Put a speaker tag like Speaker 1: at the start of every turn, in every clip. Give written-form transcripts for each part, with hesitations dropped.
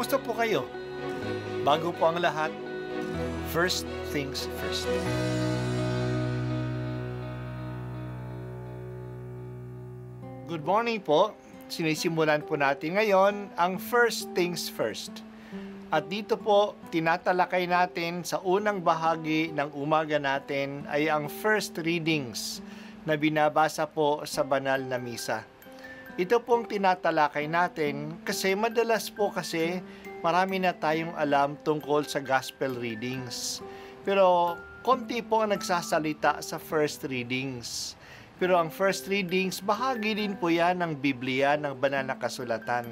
Speaker 1: Kumusta po kayo? Bago po ang lahat, first things first. Good morning po. Sinisimulan po natin ngayon ang first things first. At dito po, tinatalakay natin sa unang bahagi ng umaga natin ay ang first readings na binabasa po sa banal na misa. Ito pong tinatalakay natin kasi madalas po marami na tayong alam tungkol sa gospel readings. Pero konti po ang nagsasalita sa first readings. Pero ang first readings, bahagi din po yan ng Biblia, ng banal na kasulatan.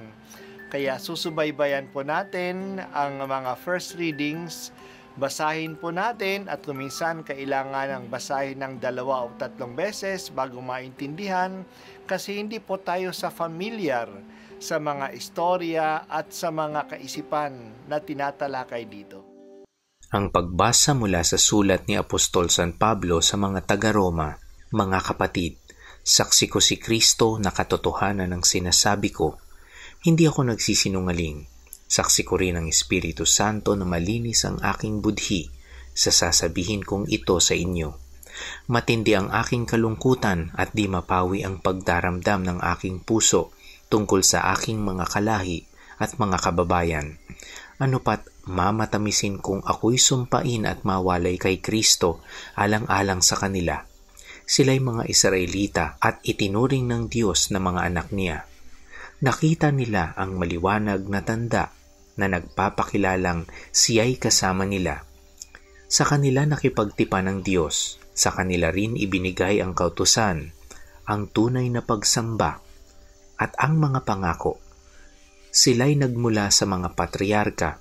Speaker 1: Kaya susubaybayan po natin ang mga first readings, basahin po natin at kuminsan kailangan ng basahin ng 2 o 3 beses bago maintindihan kasi hindi po tayo familiar sa mga istorya at sa mga kaisipan na tinatalakay dito.
Speaker 2: Ang pagbasa mula sa sulat ni Apostol San Pablo sa mga taga-Roma. Mga kapatid, saksi ko si Kristo na katotohanan ng sinasabi ko. Hindi ako nagsisinungaling. Saksi ko rin ang Espiritu Santo na malinis ang aking budhi sa sasabihin kong ito sa inyo. Matindi ang aking kalungkutan at di mapawi ang pagdaramdam ng aking puso tungkol sa aking mga kalahi at mga kababayan. Ano pat mamatamisin kung ako'y sumpain at mawalay kay Kristo alang-alang sa kanila. Sila'y mga Israelita at itinuring ng Diyos na mga anak niya. Nakita nila ang maliwanag na tanda na nagpapakilalang siya'y kasama nila. Sa kanila nakipagtipan ng Diyos, sa kanila rin ibinigay ang kautusan, ang tunay na pagsamba, at ang mga pangako. Sila'y nagmula sa mga patriarka,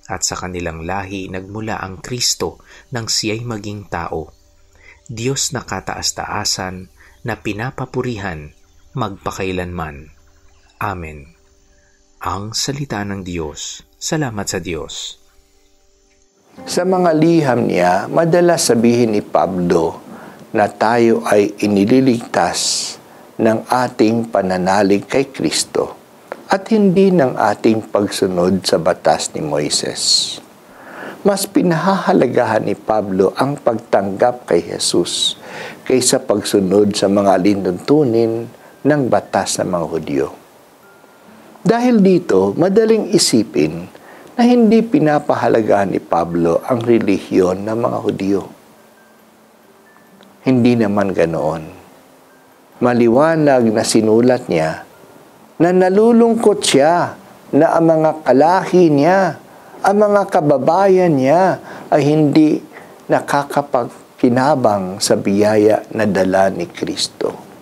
Speaker 2: at sa kanilang lahi nagmula ang Kristo nang siya'y maging tao. Diyos na kataas-taasan na pinapapurihan magpakailanman. Amen. Ang salita ng Diyos. Salamat sa Diyos.
Speaker 3: Sa mga liham niya, madalas sabihin ni Pablo na tayo ay inililigtas ng ating pananalig kay Kristo at hindi ng ating pagsunod sa batas ni Moises. Mas pinahahalagahan ni Pablo ang pagtanggap kay Jesus kaysa pagsunod sa mga lintuntunin ng batas ng mga Hudyo. Dahil dito, madaling isipin na hindi pinapahalagahan ni Pablo ang relihiyon ng mga Hudyo. Hindi naman ganoon. Maliwanag na sinulat niya na nalulungkot siya na ang mga kalahi niya, ang mga kababayan niya ay hindi nakakapagkinabang sa biyaya na dala ni Kristo.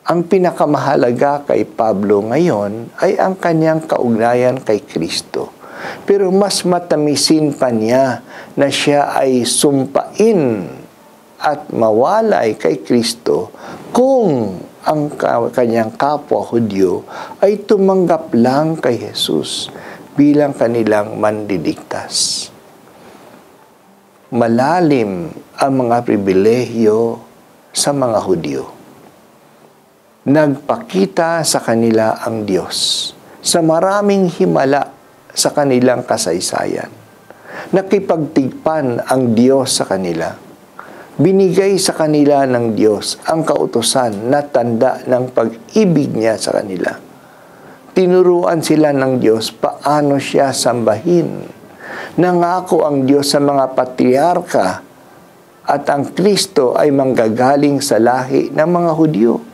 Speaker 3: Ang pinakamahalaga kay Pablo ngayon ay ang kanyang kaugnayan kay Kristo. Pero mas matamisin pa niya na siya ay sumpain at mawalay kay Kristo kung ang kanyang kapwa Hudyo ay tumanggap lang kay Jesus bilang kanilang manliligtas. Malalim ang mga pribilehyo sa mga Hudyo. Nagpakita sa kanila ang Diyos sa maraming himala sa kanilang kasaysayan. Nakipagtigpan ang Diyos sa kanila. Binigay sa kanila ng Diyos ang kautusan na tanda ng pag-ibig niya sa kanila. Tinuruan sila ng Diyos paano siya sambahin. Nangako ang Diyos sa mga patriarka at ang Kristo ay manggagaling sa lahi ng mga Hudyo.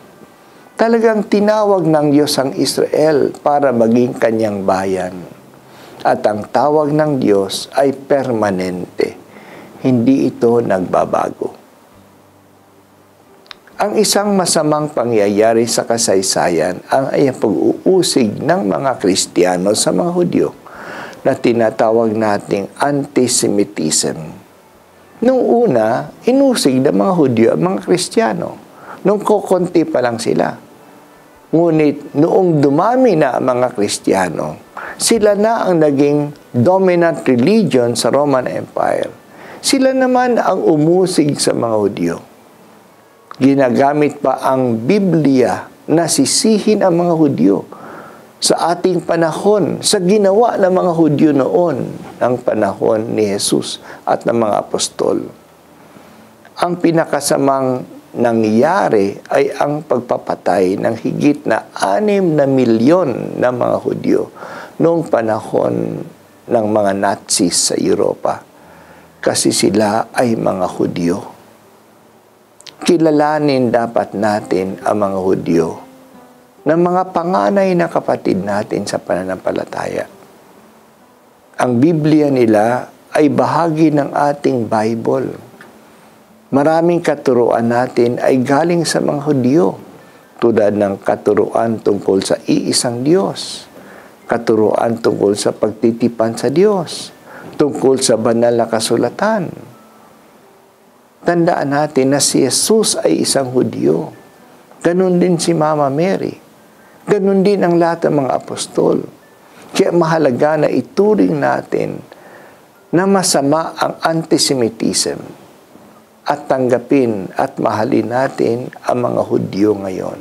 Speaker 3: Talagang tinawag ng Diyos ang Israel para maging kanyang bayan. At ang tawag ng Diyos ay permanente. Hindi ito nagbabago. Ang isang masamang pangyayari sa kasaysayan ay ang pag-uusig ng mga Kristiyano sa mga Hudyo na tinatawag nating antisemitism. Noong una, inusig ng mga Hudyo ang mga Kristiyano. Nung kukunti pa lang sila. Ngunit noong dumami na ang mga Kristiyano, sila na ang naging dominant religion sa Roman Empire. Sila naman ang umusig sa mga Hudyo. Ginagamit pa ang Biblia na sisihin ang mga Hudyo sa ating panahon, sa ginawa ng mga Hudyo noon, ng panahon ni Jesus at ng mga apostol. Ang pinakasamang nangyari ay ang pagpapatay ng higit na 6 na milyon na mga Hudyo noong panahon ng mga Nazis sa Europa, kasi sila ay mga Hudyo. Kilalanin dapat natin ang mga Hudyo na mga panganay na kapatid natin sa pananampalataya. Ang Biblia nila ay bahagi ng ating Bible. Maraming katuruan natin ay galing sa mga Hudyo, tulad ng katuruan tungkol sa iisang Diyos, katuruan tungkol sa pagtitipan sa Diyos, tungkol sa banal na kasulatan. Tandaan natin na si Jesus ay isang Hudyo. Ganon din si Mama Mary. Ganon din ang lahat ng mga apostol. Kaya mahalaga na ituring natin na masama ang antisemitism at tanggapin at mahalin natin ang mga Hudyo ngayon.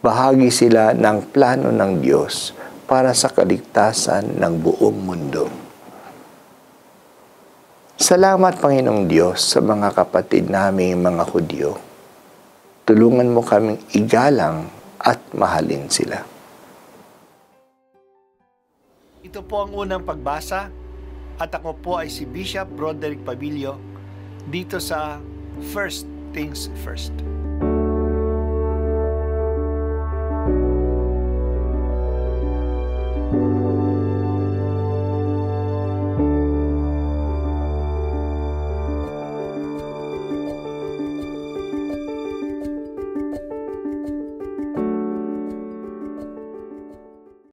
Speaker 3: Bahagi sila ng plano ng Diyos para sa kaligtasan ng buong mundo. Salamat, Panginoong Diyos, sa mga kapatid naming mga Hudyo. Tulungan mo kaming igalang at mahalin sila.
Speaker 1: Ito po ang unang pagbasa at ako po ay si Bishop Broderick Pabilio dito sa First Things First.